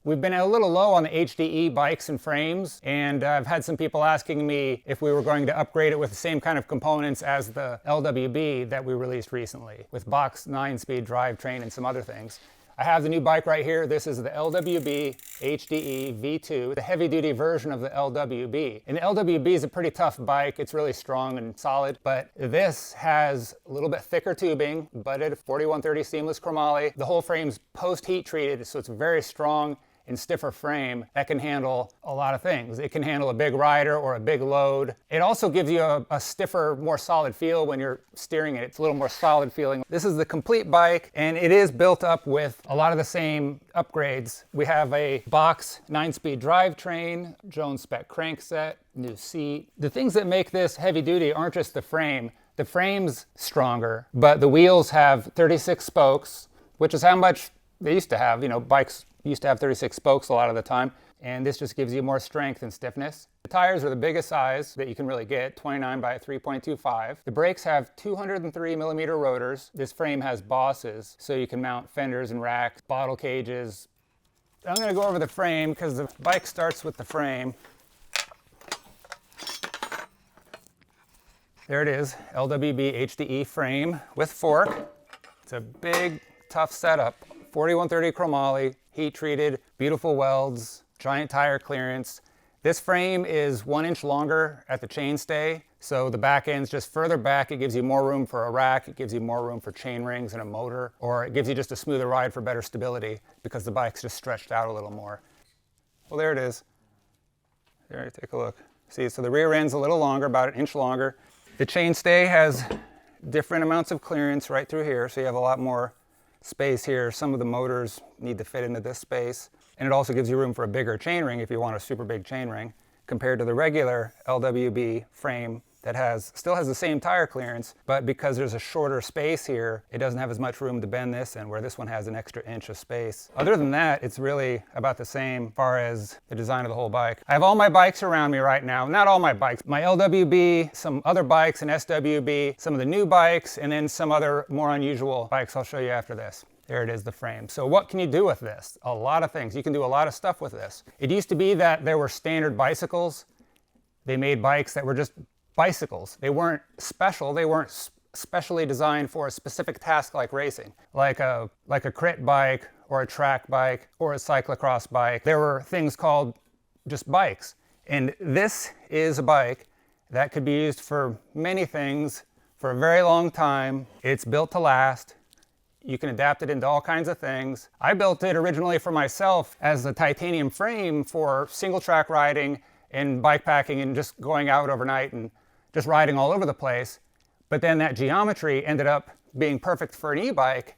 We've been a little low on the HDE bikes and frames, and I've had some people asking me if we were going to upgrade it with the same kind of components as the LWB that we released recently, with box 9-speed drivetrain and some other things. I have the new bike right here. This is the LWB HDE V2, the heavy-duty version of the LWB. And the LWB is a pretty tough bike. It's really strong and solid, but this has a little bit thicker tubing, butted 4130 seamless chromoly. The whole frame's post-heat treated, so it's very strong and stiffer frame that can handle a lot of things. It can handle a big rider or a big load. It also gives you a stiffer, more solid feel when you're steering it. It's a little more solid feeling. This is the complete bike, and it is built up with a lot of the same upgrades. We have a box 9-speed drivetrain, Jones spec crankset, new seat. The things that make this heavy duty aren't just the frame. The frame's stronger, but the wheels have 36 spokes, which is how much they used to have. You know, bikes used to have 36 spokes a lot of the time, and this just gives you more strength and stiffness. The tires are the biggest size that you can really get, 29 by 3.25. The brakes have 203 millimeter rotors. This frame has bosses, so you can mount fenders and racks, bottle cages. I'm going to go over the frame because the bike starts with the frame. There it is, LWB HDE frame with fork. It's a big, tough setup. 4130 chromoly, heat treated, beautiful welds, giant tire clearance. This frame is 1 inch longer at the chainstay, so the back end's just further back. It gives you more room for a rack, it gives you more room for chain rings and a motor, or it gives you just a smoother ride for better stability because the bike's just stretched out a little more. Well, there it is. There, take a look. See, so the rear end's a little longer, about 1 inch longer. The chainstay has different amounts of clearance right through here, so you have a lot more space here. Some of the motors need to fit into this space, and it also gives you room for a bigger chainring if you want a super big chainring compared to the regular LWB frame that still has the same tire clearance, but because there's a shorter space here, it doesn't have as much room to bend this in, where this one has an extra inch of space. Other than that, it's really about the same as far as the design of the whole bike. I have all my bikes around me right now. Not all my bikes. My LWB, some other bikes, an SWB, some of the new bikes, and then some other more unusual bikes I'll show you after this. There it is, the frame. So what can you do with this? A lot of things. You can do a lot of stuff with this. It used to be that there were standard bicycles. They made bikes that were just bicycles. They weren't special. They weren't specially designed for a specific task like racing, like a crit bike or a track bike or a cyclocross bike. There were things called just bikes. And this is a bike that could be used for many things for a very long time. It's built to last. You can adapt it into all kinds of things. I built it originally for myself as a titanium frame for single track riding and bike packing and just going out overnight and just riding all over the place. But then that geometry ended up being perfect for an e-bike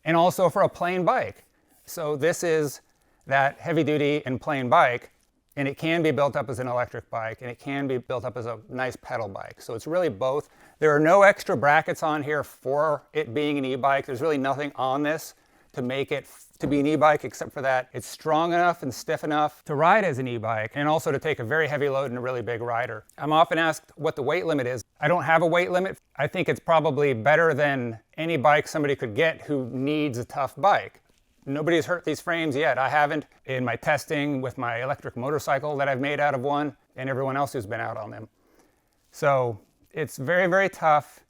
and also for a plain bike. So this is that heavy duty and plain bike, and it can be built up as an electric bike, and it can be built up as a nice pedal bike. So it's really both. There are no extra brackets on here for it being an e-bike. There's really nothing on this to make it to be an e-bike, except for that it's strong enough and stiff enough to ride as an e-bike and also to take a very heavy load in a really big rider. I'm often asked what the weight limit is. I don't have a weight limit. I think it's probably better than any bike somebody could get who needs a tough bike. Nobody's hurt these frames yet. I haven't in my testing with my electric motorcycle that I've made out of one and everyone else who's been out on them. So it's very, very tough.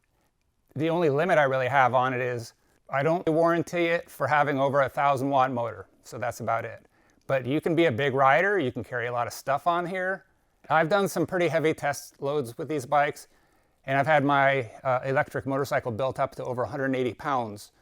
The only limit I really have on it is I don't warranty it for having over a 1,000-watt motor, so that's about it. But you can be a big rider, you can carry a lot of stuff on here. I've done some pretty heavy test loads with these bikes, and I've had my electric motorcycle built up to over 180 pounds,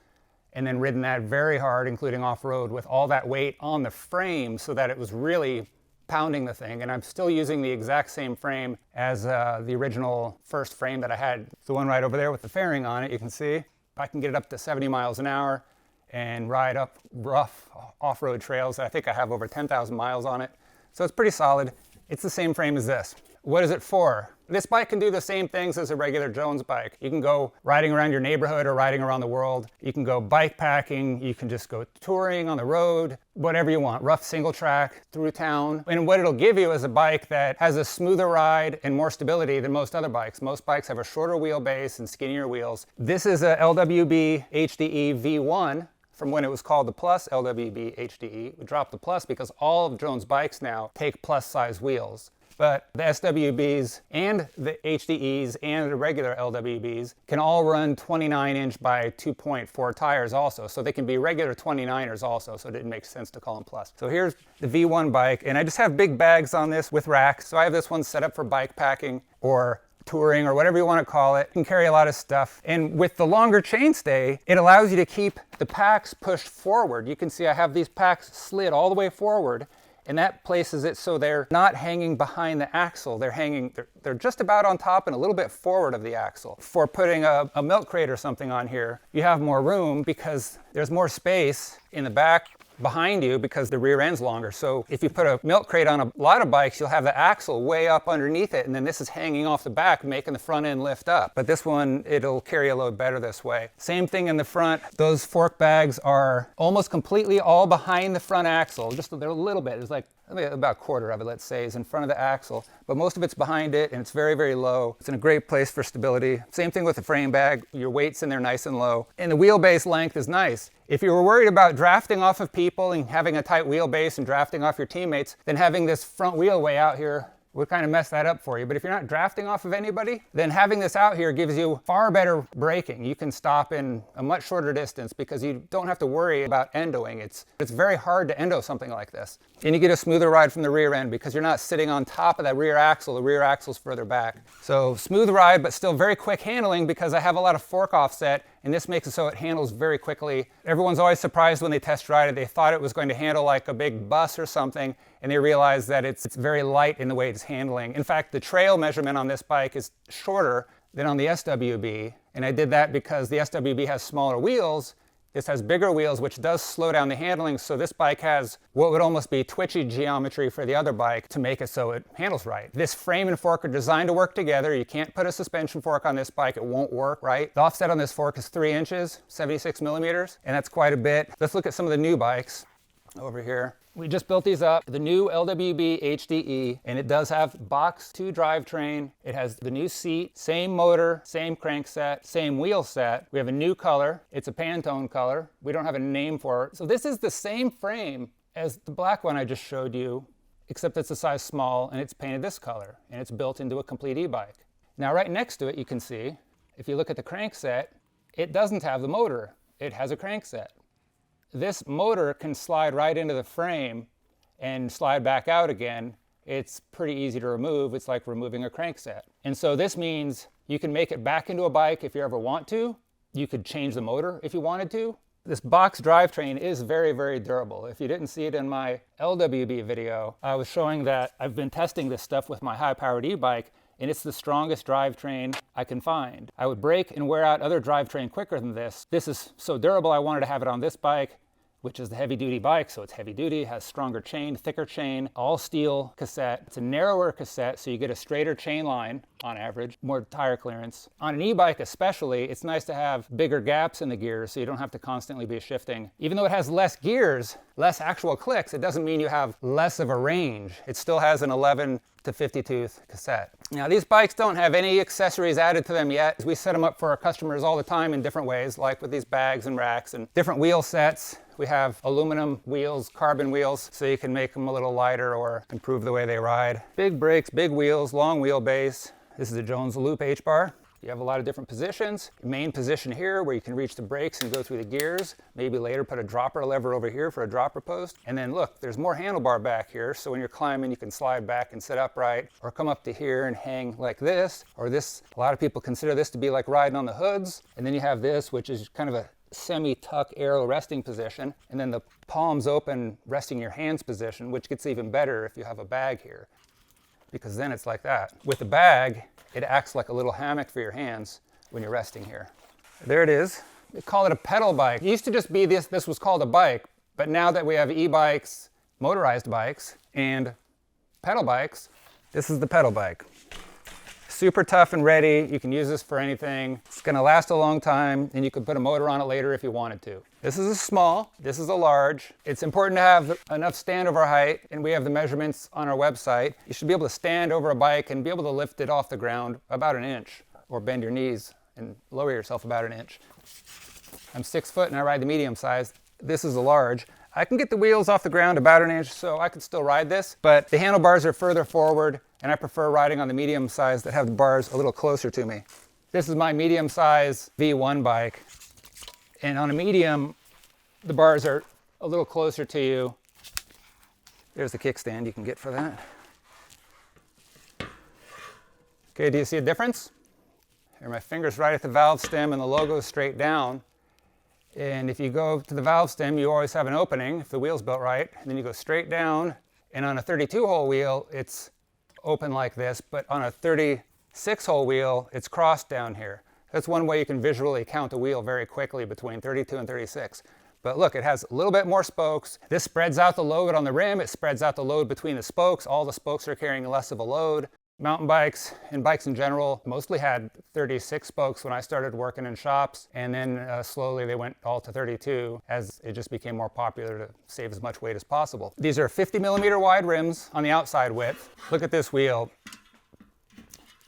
and then ridden that very hard, including off-road, with all that weight on the frame so that it was really pounding the thing. And I'm still using the exact same frame as the original first frame that I had. The one right over there with the fairing on it, you can see. I can get it up to 70 miles an hour and ride up rough off-road trails. I think I have over 10,000 miles on it. So it's pretty solid. It's the same frame as this. What is it for? This bike can do the same things as a regular Jones bike. You can go riding around your neighborhood or riding around the world. You can go bike packing. You can just go touring on the road, whatever you want, rough single track through town. And what it'll give you is a bike that has a smoother ride and more stability than most other bikes. Most bikes have a shorter wheelbase and skinnier wheels. This is a LWB HDE V1 from when it was called the Plus LWB HDE. We dropped the Plus because all of Jones bikes now take plus size wheels. But the SWBs and the HDEs and the regular LWBs can all run 29-inch by 2.4 tires also. So they can be regular 29ers also, so it didn't make sense to call them Plus. So here's the V1 bike, and I just have big bags on this with racks. So I have this one set up for bike packing or touring or whatever you want to call it. You can carry a lot of stuff. And with the longer chainstay, it allows you to keep the packs pushed forward. You can see I have these packs slid all the way forward, and that places it so they're not hanging behind the axle. They're just about on top and a little bit forward of the axle. For putting a milk crate or something on here, you have more room because there's more space in the back behind you because the rear end's longer. So if you put a milk crate on a lot of bikes, you'll have the axle way up underneath it, and then this is hanging off the back, making the front end lift up. But this one, it'll carry a load better this way. Same thing in the front. Those fork bags are almost completely all behind the front axle. Just a little bit. It's like about a quarter of it, let's say, is in front of the axle, but most of it's behind it, and it's very, very low. It's in a great place for stability. Same thing with the frame bag. Your weight's in there nice and low, and the wheelbase length is nice. If you were worried about drafting off of people and having a tight wheelbase and drafting off your teammates, then having this front wheel way out here would kind of mess that up for you. But if you're not drafting off of anybody, then having this out here gives you far better braking. You can stop in a much shorter distance because you don't have to worry about endoing. It's very hard to endo something like this. And you get a smoother ride from the rear end because you're not sitting on top of that rear axle. The rear axle's further back. So smooth ride, but still very quick handling because I have a lot of fork offset, and this makes it so it handles very quickly. Everyone's always surprised when they test ride it. They thought it was going to handle like a big bus or something, and they realize that it's very light in the way it's handling. In fact, the trail measurement on this bike is shorter than on the SWB, and I did that because the SWB has smaller wheels. This has bigger wheels, which does slow down the handling, so this bike has what would almost be twitchy geometry for the other bike to make it so it handles right. This frame and fork are designed to work together. You can't put a suspension fork on this bike, it won't work, right? The offset on this fork is 3 inches, 76 millimeters, and that's quite a bit. Let's look at some of the new bikes over here. We just built these up, the new LWB HDE, and it does have box 2 drivetrain. It has the new seat, same motor, same crankset, same wheel set. We have a new color. It's a Pantone color. We don't have a name for it. So this is the same frame as the black one I just showed you, except it's a size small and it's painted this color, and it's built into a complete e-bike. Now right next to it, you can see, if you look at the crankset, it doesn't have the motor. It has a crankset. This motor can slide right into the frame and slide back out again. It's pretty easy to remove. It's like removing a crankset. And so this means you can make it back into a bike if you ever want to. You could change the motor if you wanted to. This box drivetrain is very, very durable. If you didn't see it in my LWB video, I was showing that I've been testing this stuff with my high-powered e-bike, and it's the strongest drivetrain I can find. I would break and wear out other drivetrain quicker than this. This is so durable, I wanted to have it on this bike, which is the heavy-duty bike, so it's heavy-duty, has stronger chain, thicker chain, all steel cassette. It's a narrower cassette, so you get a straighter chain line on average, more tire clearance. On an e-bike especially, it's nice to have bigger gaps in the gears so you don't have to constantly be shifting. Even though it has less gears, less actual clicks, it doesn't mean you have less of a range. It still has an 11 to 50 tooth cassette. Now these bikes don't have any accessories added to them yet. We set them up for our customers all the time in different ways, like with these bags and racks and different wheel sets. We have aluminum wheels, carbon wheels, so you can make them a little lighter or improve the way they ride. Big brakes, big wheels, long wheelbase. This is a Jones Loop H-bar. You have a lot of different positions. Main position here where you can reach the brakes and go through the gears. Maybe later put a dropper lever over here for a dropper post. And then look, there's more handlebar back here. So when you're climbing, you can slide back and sit upright or come up to here and hang like this. Or this, a lot of people consider this to be like riding on the hoods. And then you have this, which is kind of a semi-tuck arrow resting position. And then the palms open resting your hands position, which gets even better if you have a bag here, because then it's like that. With the bag, it acts like a little hammock for your hands when you're resting here. There it is. They call it a pedal bike. It used to just be this was called a bike, but now that we have e-bikes, motorized bikes, and pedal bikes, this is the pedal bike. Super tough and ready. You can use this for anything. It's gonna last a long time, and you could put a motor on it later if you wanted to. This is a small, this is a large. It's important to have enough standover height, and we have the measurements on our website. You should be able to stand over a bike and be able to lift it off the ground about an inch, or bend your knees and lower yourself about an inch. I'm 6 foot and I ride the medium size. This is a large. I can get the wheels off the ground about an inch, so I could still ride this, but the handlebars are further forward, and I prefer riding on the medium size that have the bars a little closer to me. This is my medium size V1 bike, and on a medium, the bars are a little closer to you. There's the kickstand you can get for that. Okay, do you see a difference? Here, my finger's right at the valve stem and the logo is straight down. And if you go to the valve stem, you always have an opening if the wheel's built right. And then you go straight down. And on a 32-hole wheel, it's open like this. But on a 36-hole wheel, it's crossed down here. That's one way you can visually count a wheel very quickly between 32 and 36. But look, it has a little bit more spokes. This spreads out the load on the rim. It spreads out the load between the spokes. All the spokes are carrying less of a load. Mountain bikes and bikes in general mostly had 36 spokes when I started working in shops, and then slowly they went all to 32 as it just became more popular to save as much weight as possible. These are 50mm wide rims on the outside width. Look at this wheel.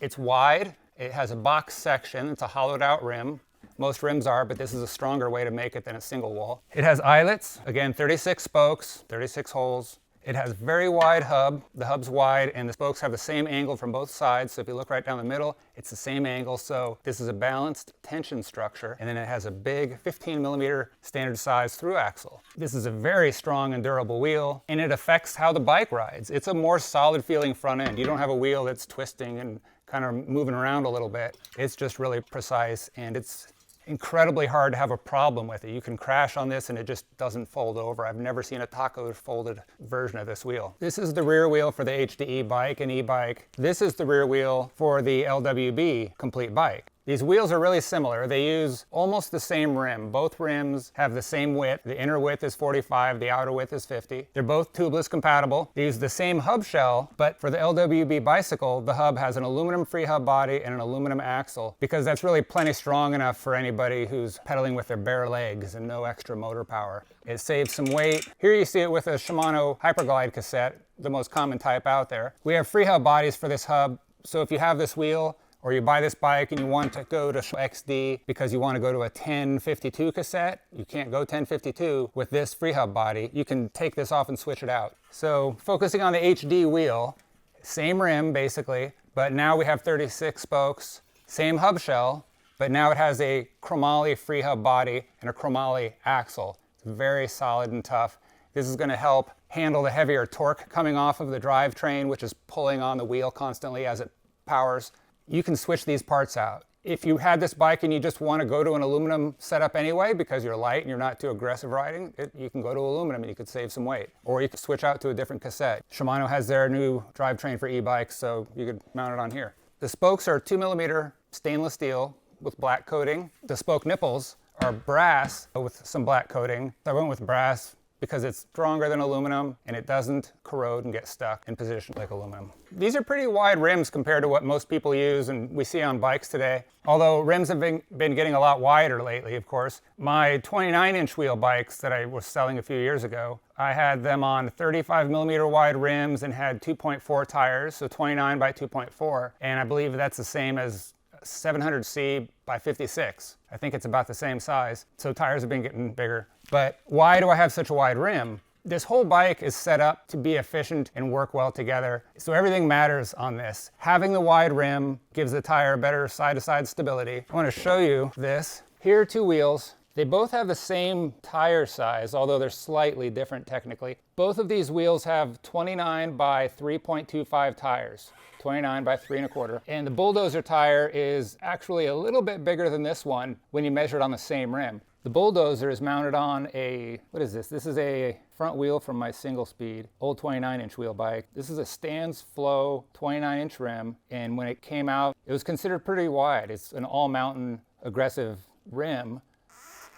It's wide. It has a box section. It's a hollowed out rim. Most rims are, but this is a stronger way to make it than a single wall. It has eyelets. Again, 36 spokes, 36 holes. It has very wide hub. The hub's wide and the spokes have the same angle from both sides. So if you look right down the middle, it's the same angle. So this is a balanced tension structure. And then it has a big 15mm standard size through axle. This is a very strong and durable wheel, and it affects how the bike rides. It's a more solid feeling front end. You don't have a wheel that's twisting and kind of moving around a little bit. It's just really precise, and it's incredibly hard to have a problem with it. You can crash on this and it just doesn't fold over. I've never seen a taco folded version of this wheel. This is the rear wheel for the HDE bike and e-bike. This is the rear wheel for the LWB complete bike. These wheels are really similar. They use almost the same rim. Both rims have the same width. The inner width is 45, the outer width is 50. They're both tubeless compatible. They use the same hub shell, but for the LWB bicycle, the hub has an aluminum free hub body and an aluminum axle, because that's really plenty strong enough for anybody who's pedaling with their bare legs and no extra motor power. It saves some weight. Here you see it with a Shimano Hyperglide cassette, the most common type out there. We have free hub bodies for this hub, so if you have this wheel, or you buy this bike and you want to go to XD because you want to go to a 1052 cassette, you can't go 1052 with this free hub body. You can take this off and switch it out. So focusing on the HD wheel, same rim basically, but now we have 36 spokes, same hub shell, but now it has a chromoly free hub body and a chromoly axle. It's very solid and tough. This is going to help handle the heavier torque coming off of the drivetrain, which is pulling on the wheel constantly as it powers. You can switch these parts out. If you had this bike and you just want to go to an aluminum setup anyway because you're light and you're not too aggressive riding, you can go to aluminum and you could save some weight. Or you could switch out to a different cassette. Shimano has their new drivetrain for e-bikes, so you could mount it on here. The spokes are 2mm stainless steel with black coating. The spoke nipples are brass with some black coating. I went with brass because it's stronger than aluminum and it doesn't corrode and get stuck in position like aluminum. These are pretty wide rims compared to what most people use and we see on bikes today. Although rims have been getting a lot wider lately, of course. My 29-inch wheel bikes that I was selling a few years ago, I had them on 35mm wide rims and had 2.4 tires, so 29 by 2.4. And I believe that's the same as 700C by 56. I think it's about the same size. So tires have been getting bigger. But why do I have such a wide rim? This whole bike is set up to be efficient and work well together. So everything matters on this. Having the wide rim gives the tire better side-to-side stability. I want to show you this. Here are two wheels. They both have the same tire size, although they're slightly different technically. Both of these wheels have 29 by 3.25 tires. 29 by 3 1/4. And the Bulldozer tire is actually a little bit bigger than this one when you measure it on the same rim. The Bulldozer is mounted on a, what is this? This is a front wheel from my single speed, old 29-inch wheel bike. This is a Stans Flow 29-inch rim, and when it came out, it was considered pretty wide. It's an all-mountain aggressive rim.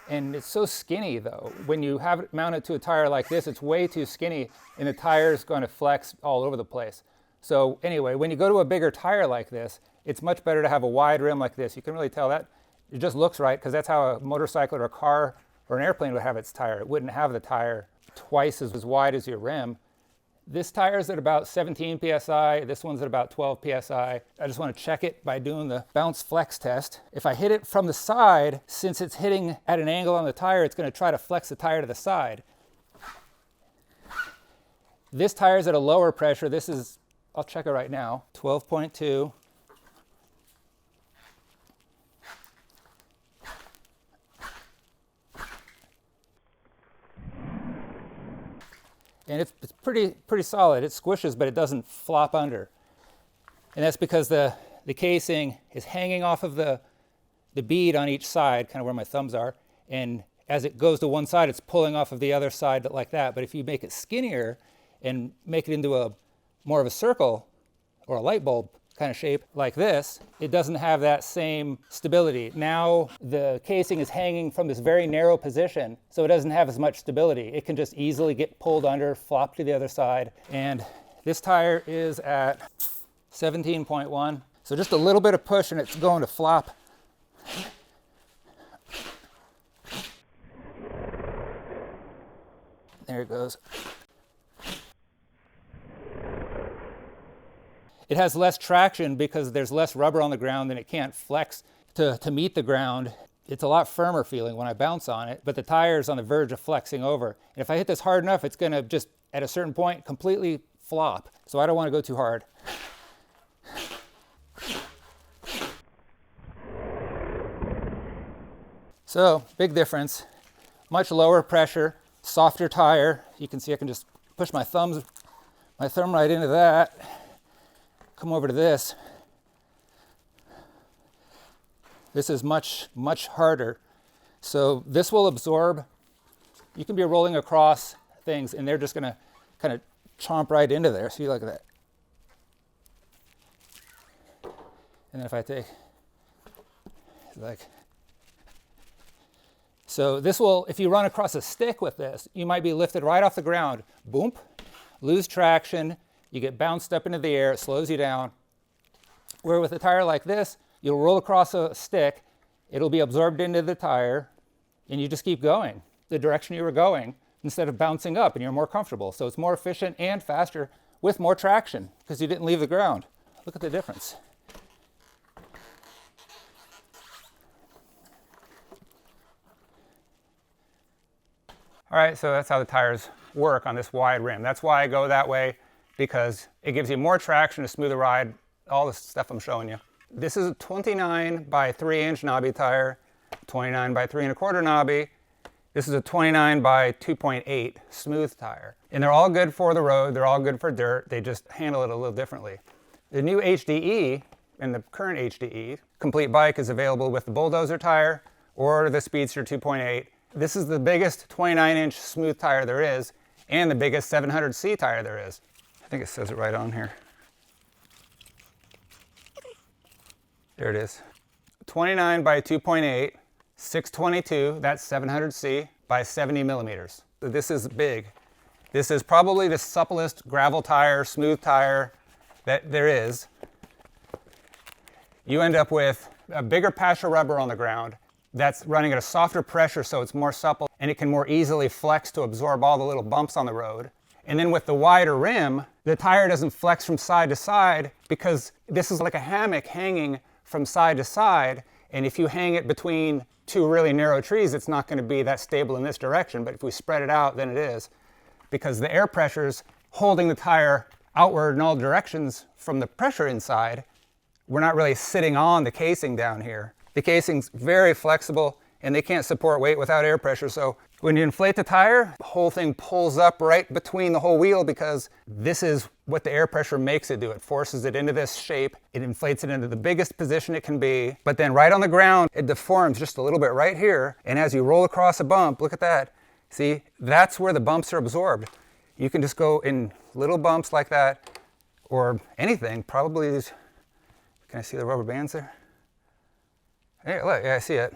And it's so skinny though. When you have it mounted to a tire like this, it's way too skinny and the tire is going to flex all over the place. So anyway, when you go to a bigger tire like this, it's much better to have a wide rim like this. You can really tell that it just looks right because that's how a motorcycle or a car or an airplane would have its tire. It wouldn't have the tire twice as wide as your rim. This tire is at about 17 PSI. This one's at about 12 PSI. I just want to check it by doing the bounce flex test. If I hit it from the side, since it's hitting at an angle on the tire, it's going to try to flex the tire to the side. This tire is at a lower pressure. This is, I'll check it right now, 12.2. And it's pretty solid. It squishes, but it doesn't flop under. And that's because the casing is hanging off of the bead on each side, kind of where my thumbs are. And as it goes to one side, it's pulling off of the other side like that. But if you make it skinnier and make it into a more of a circle or a light bulb kind of shape like this, it doesn't have that same stability. Now the casing is hanging from this very narrow position, so it doesn't have as much stability. It can just easily get pulled under, flop to the other side. And this tire is at 17.1. So just a little bit of push and it's going to flop. There it goes. It has less traction because there's less rubber on the ground and it can't flex to meet the ground. It's a lot firmer feeling when I bounce on it, but the tire's on the verge of flexing over. And if I hit this hard enough, it's gonna just, at a certain point, completely flop. So I don't wanna go too hard. So, big difference. Much lower pressure, softer tire. You can see I can just push my thumb right into that. Come over to this. This is much, much harder. So this will absorb. You can be rolling across things and they're just gonna kind of chomp right into there. See, look at that. And then if I take, like, so this will, if you run across a stick with this, you might be lifted right off the ground. Boom, lose traction. You get bounced up into the air, it slows you down. Where with a tire like this, you'll roll across a stick, it'll be absorbed into the tire, and you just keep going the direction you were going instead of bouncing up, and you're more comfortable. So it's more efficient and faster with more traction because you didn't leave the ground. Look at the difference. All right, so that's how the tires work on this wide rim. That's why I go that way, because it gives you more traction, a smoother ride, all the stuff I'm showing you. This is a 29 by 3 inch knobby tire, 29 by 3 1/4 knobby. This is a 29 by 2.8 smooth tire. And they're all good for the road, they're all good for dirt, they just handle it a little differently. The new HDE and the current HDE complete bike is available with the Bulldozer tire or the Speedster 2.8. This is the biggest 29 inch smooth tire there is and the biggest 700C tire there is. I think it says it right on here. There it is. 29 by 2.8, 622, that's 700C by 70 millimeters. This is big. This is probably the supplest gravel tire, smooth tire that there is. You end up with a bigger patch of rubber on the ground that's running at a softer pressure so it's more supple and it can more easily flex to absorb all the little bumps on the road. And then with the wider rim, the tire doesn't flex from side to side because this is like a hammock hanging from side to side. And if you hang it between two really narrow trees, it's not going to be that stable in this direction. But if we spread it out, then it is. Because the air pressure's holding the tire outward in all directions from the pressure inside. We're not really sitting on the casing down here. The casing's very flexible and they can't support weight without air pressure. So when you inflate the tire, the whole thing pulls up right between the whole wheel because this is what the air pressure makes it do. It forces it into this shape. It inflates it into the biggest position it can be. But then right on the ground, it deforms just a little bit right here. And as you roll across a bump, look at that. See, that's where the bumps are absorbed. You can just go in little bumps like that or anything. Probably, can I see the rubber bands there? Hey, look, yeah, I see it.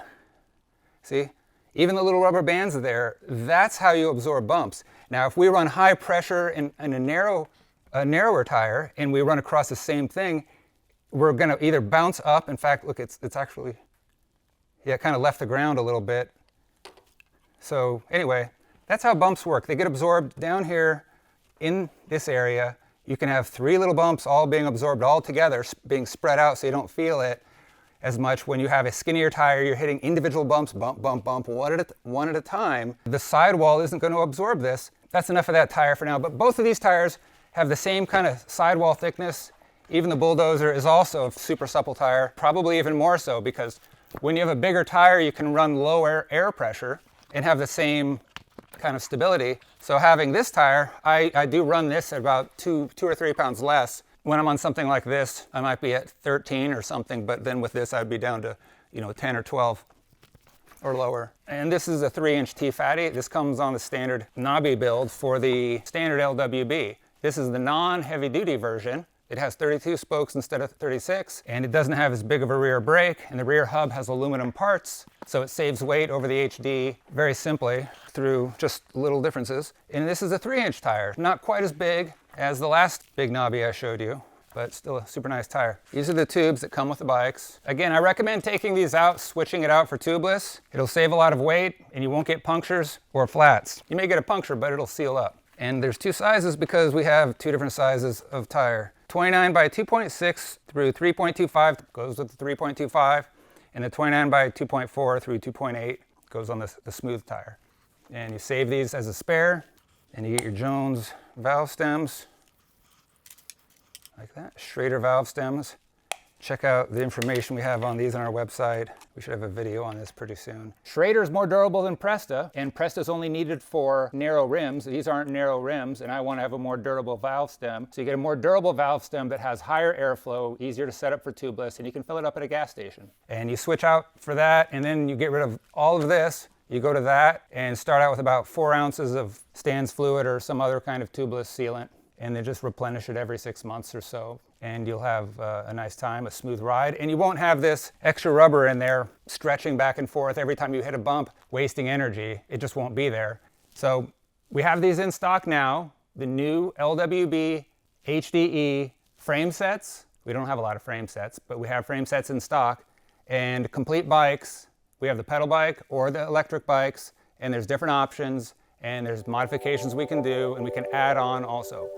See? Even the little rubber bands are there. That's how you absorb bumps. Now, if we run high pressure in a narrower tire and we run across the same thing, we're going to either bounce up. In fact, look, it's actually, yeah, it kind of left the ground a little bit. So anyway, that's how bumps work. They get absorbed down here in this area, you can have 3 little bumps all being absorbed all together, being spread out so you don't feel it as much. When you have a skinnier tire, you're hitting individual bumps, bump, bump, bump, one at a time. The sidewall isn't going to absorb this. That's enough of that tire for now, but both of these tires have the same kind of sidewall thickness. Even the Bulldozer is also a super supple tire, probably even more so, because when you have a bigger tire, you can run lower air pressure and have the same kind of stability. So having this tire, I do run this at about 2 or 3 pounds less. When I'm on something like this, I might be at 13 or something, but then with this, I'd be down to, 10 or 12 or lower. And this is a 3-inch T-Fatty. This comes on the standard knobby build for the standard LWB. This is the non-heavy duty version. It has 32 spokes instead of 36, and it doesn't have as big of a rear brake, and the rear hub has aluminum parts, so it saves weight over the HD very simply through just little differences. And this is a 3-inch tire, not quite as big as the last big knobby I showed you, but still a super nice tire. These are the tubes that come with the bikes. Again, I recommend taking these out, switching it out for tubeless. It'll save a lot of weight, and you won't get punctures or flats. You may get a puncture, but it'll seal up. And there's 2 sizes because we have 2 different sizes of tire. 29 by 2.6 through 3.25 goes with the 3.25, and the 29 by 2.4 through 2.8 goes on the smooth tire. And you save these as a spare, and you get your Jones valve stems, like that, Schrader valve stems. Check out the information we have on these on our website. We should have a video on this pretty soon. Schrader is more durable than Presta, and Presta is only needed for narrow rims. These aren't narrow rims, and I want to have a more durable valve stem. So you get a more durable valve stem that has higher airflow, easier to set up for tubeless, and you can fill it up at a gas station. And you switch out for that, and then you get rid of all of this. You go to that and start out with about 4 ounces of Stan's fluid or some other kind of tubeless sealant, and then just replenish it every 6 months or so. And you'll have a nice time, a smooth ride, and you won't have this extra rubber in there stretching back and forth every time you hit a bump, wasting energy. It just won't be there. So we have these in stock now, the new LWB HDE frame sets. We don't have a lot of frame sets, but we have frame sets in stock. And complete bikes, we have the pedal bike or the electric bikes, and there's different options, and there's modifications we can do, and we can add on also.